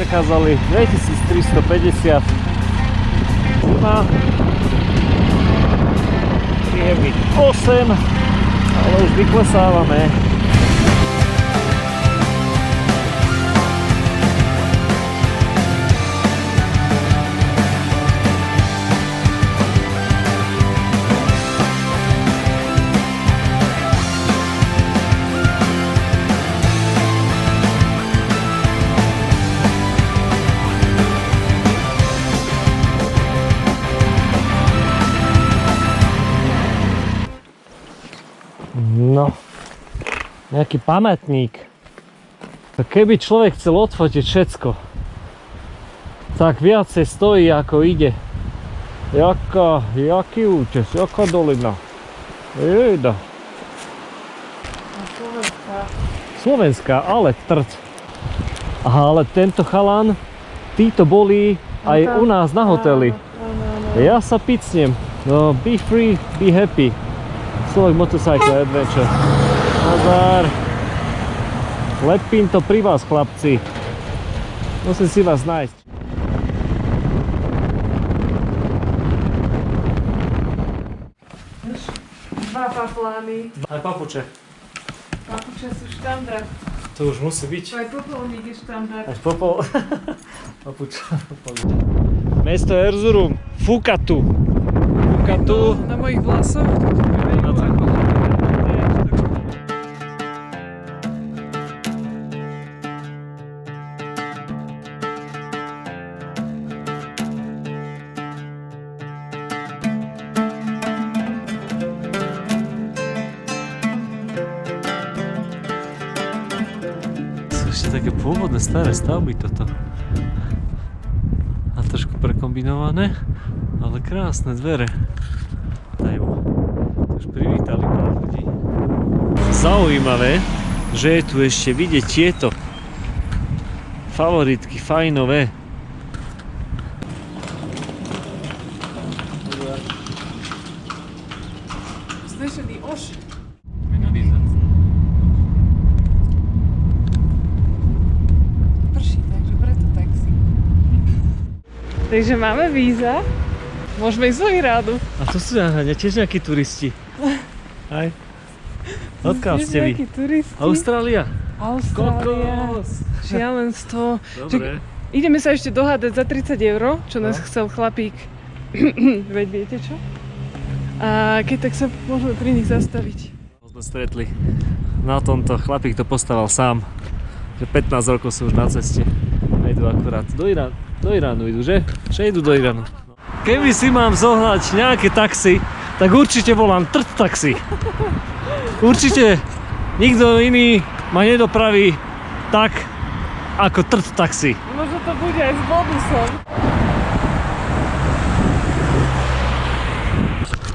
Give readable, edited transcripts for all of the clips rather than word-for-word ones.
zakázali 2350. Zima. Je mi 8, ale už vyklesávame. No, nejaký pamätník. Tak keby človek chcel odfotiť všetko, tak viacej stojí ako ide. Jaký útes, jaká dolina. Jejda. Slovenská, ale trc. Aha, ale tento chalan, títo boli aj u nás na hoteli. Ja sa picnem. No, be free, be happy. Slovak Motorcycle Adventure. Nazar. Lepím to pri vás, chlapci. Musím si vás nájsť. Dva paplány. Aj papuče. Papuče sú štandard. To už musí byť. Aj popolník je štandard. Až popol. Papuča. Mesto Erzurum. Fukatu. Fukatu. Na mojich vlasoch. Ešte také pôvodné staré stavby toto. A trošku prekombinované, ale krásne dvere. Dajú. Už privítali pár ľudí. Zaujímavé, že je tu ešte vidieť tieto favoritky fajnové. Slyšený oš. Prší, takže preto taxi. Takže máme víza. Môžeme ísť do Iránu. A to sú tiež nejakí turisti. Aj. Odkiaľ ste vy? Nejakí turisti. Austrália. Austrália. Kokos. Šialenstvo. Dobre. Ideme sa ešte dohádať za 30 €, čo nás chcel chlapík. Veď viete čo? A keď tak sa môžeme pri nich zastaviť. Sme stretli. Na tomto chlapík to postaval sám. Že 15 rokov sú už na ceste. A idú akurát do Iránu idú, že? Že idú do Iránu. Keby si mám zohnať nejaké taxi, tak určite volám Trt taxi. Určite nikto iný ma nedopraví tak ako Trt taxi. Možno to bude aj s bonusom.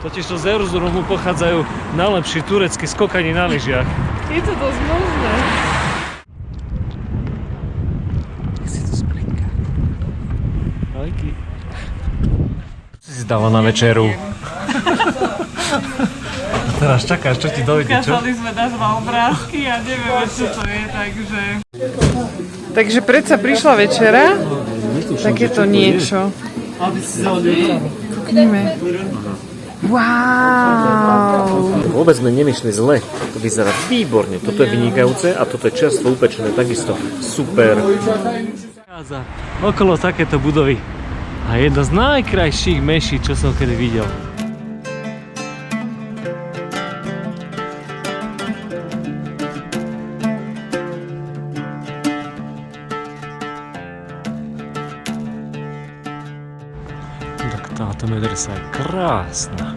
Totižto z Erzurumu pochádzajú najlepší tureckí skokani na lyžiach. Je to dosť možné. Jak si to sprinká. Ajky. Si dala na večeru. A teraz čakáš, čo ti dojde, čo? Ukázali sme na dva obrázky a nevieme, čo to je, takže... Takže predsa prišla večera, takéto niečo. Kúknime. Wow! Vôbec sme nemyšli zle. To vyzerá výborne. Toto je vynikajúce a toto je čerstvo upečené takisto. Super. Okolo takéto budovy. A jedna z najkrajších meší, čo som kedy videl. Tak táto medresa je krásna.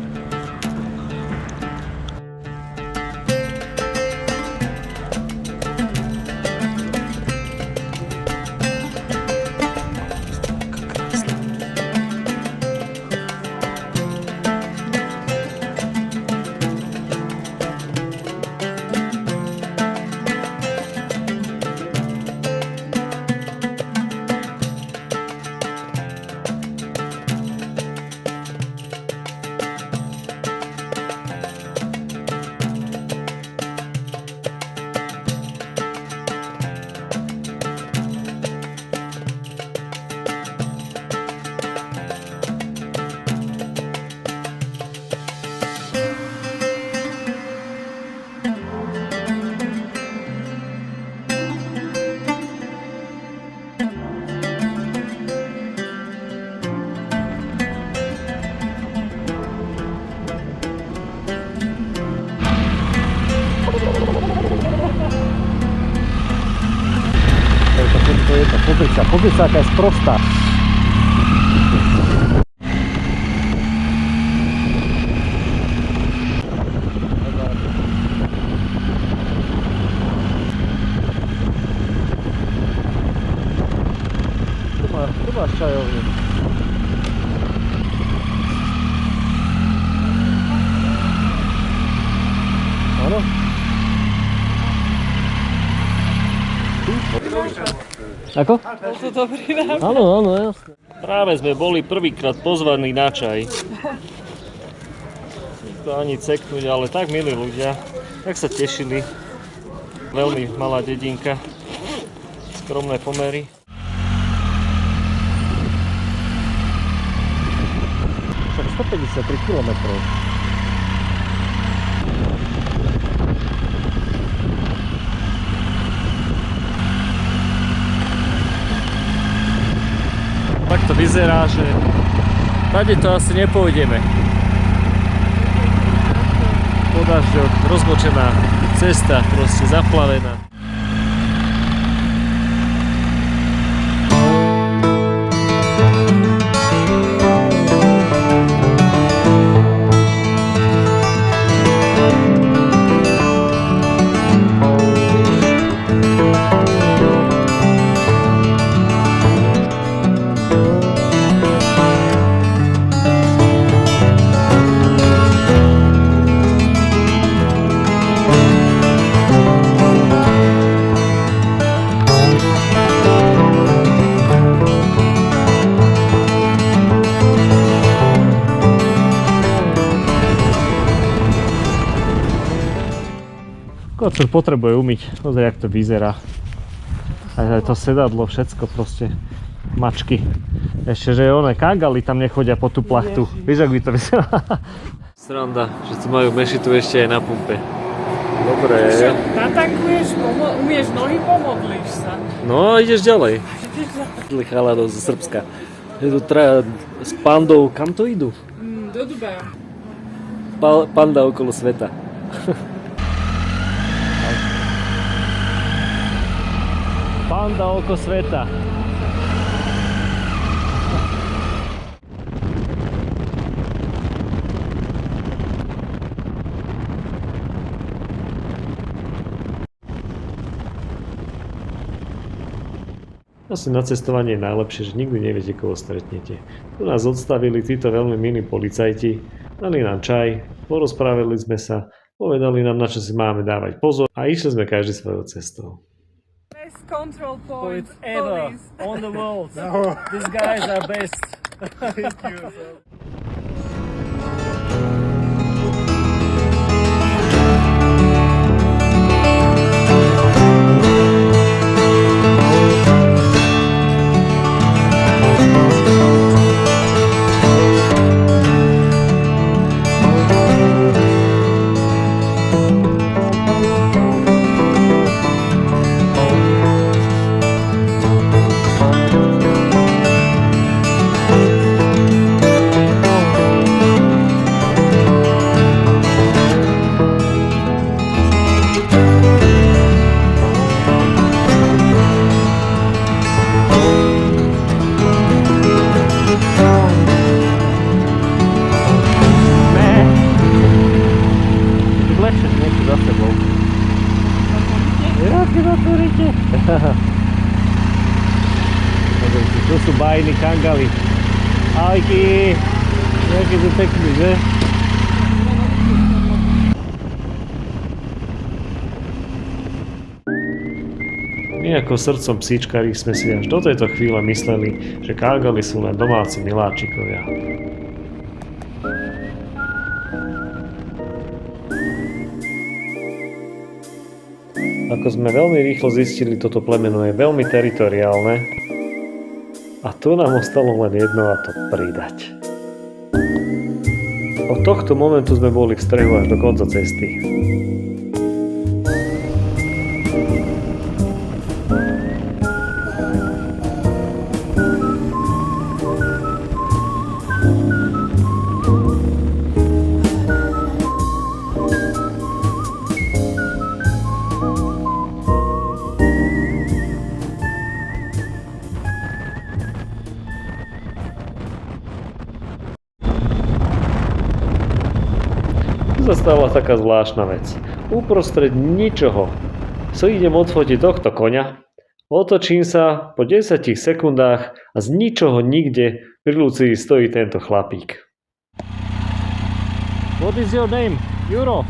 je to? Pozri sa, aká je sprostá. Tu máš čajovňu. Áno? Ako? Bol to dobrý nápad. Áno, jasne. Práve sme boli prvýkrát pozvaní na čaj. To ani ceknúť, ale tak milí ľudia. Tak sa tešili. Veľmi malá dedinka. Skromné pomery. Však 153 km. Tak to vyzerá, že tady to asi nepôjdeme. Po dažďoch rozmočená cesta, proste zaplavená. Kocúr potrebuje umyť, pozri, jak to vyzerá. Aj to sedadlo, všetko proste, mačky. Ešte, že one kangali tam nechodia po tú plachtu. Víš, ak by to vyzerá? Sranda, že tu majú mešitu ešte aj na pumpe. Dobre. Natankuješ, umieš nohy, pomodlíš sa. No, ideš ďalej. Chaladov zo Srbska. Je tu traja s pandou, kam to idú? Do Dubaja. Panda okolo sveta. Panda oko sveta. Asi na cestovanie je najlepšie, že nikdy neviete, koho stretnete. Tu nás odstavili títo veľmi milí policajti, dali nám čaj, porozprávali sme sa, povedali nám, na čo si máme dávať pozor a išli sme každý svojou cestou. Best control point ever police. on the world. These guys are best. Thank you. Tu sú bajní kangali. Ahojky! Jaký sú pekný, že? My ako srdcom psíčkari sme si až do tejto chvíle mysleli, že kangali sú len domáci miláčikovia. Ako sme veľmi rýchlo zistili, toto plemeno je veľmi teritoriálne a tu nám ostalo len jedno, a to pridať. Od tohto momentu sme boli v strehu až do konca cesty. sa stala taká zvláštna vec. Uprostred ničoho so idem odfotiť tohto koňa, otočím sa po 10 sekundách a z ničoho nikde pri Lucii stojí tento chlapík. What is your name? Euro?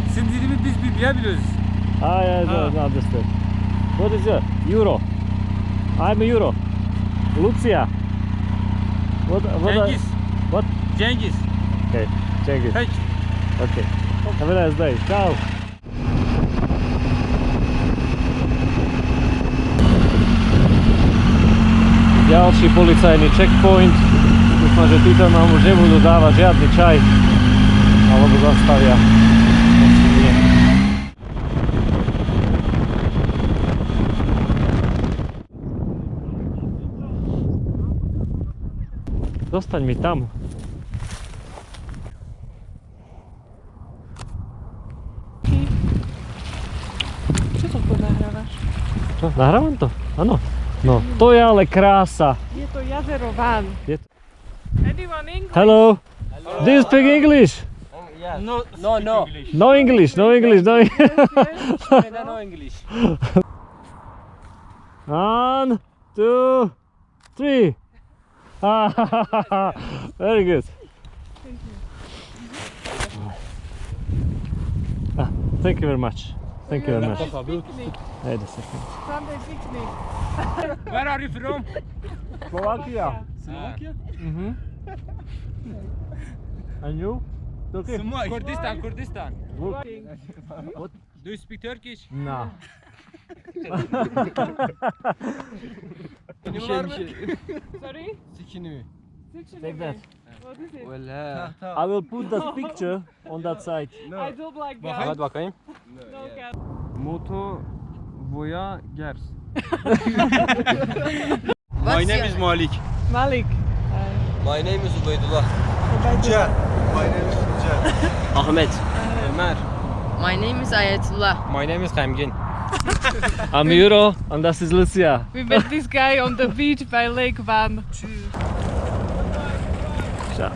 Sizin dilimi biz bilmiyoruz. I don't understand. What is your Euro? I'm Euro. Lucia. Cengiz. What? Cengiz. Okay, Cengiz. Peki. Okay. Have a nice day. Ciao. Ďalší policajný checkpoint. Dúfam, že títo nám už nebudú dávať žiadny čaj. Alebo zastavia. Asi nie. Dostaň mi tam. Čo to nahrávaš? Čo? Nahrávam to? Áno. No, to je ale krása. Je to jazero Van. Je to... Anyone English? Hello. Do you speak English? No. No English, no English, no English. No English. 1, 2, 3. Very good. Thank you very much. Thank you very much. Picnic. Wait a second. Sunday picnic. Where are you from? Slovakia. Slovakia? And you? Turkey? Kurdistan. What? Do you speak Turkish? No. Sorry? Sikini. Take that. What is it? I will put that picture on that side. I don't like Hadi that. bakayım. No cat. Moto Voya Gers. My My name is Malik. Malik. My name is Ubaydullah. Ahmet. Ömer. My name is Ayatullah. My name is Kemgin. I'm Euro and this is Lucia. We met this guy on the beach by Lake Van. Ciao.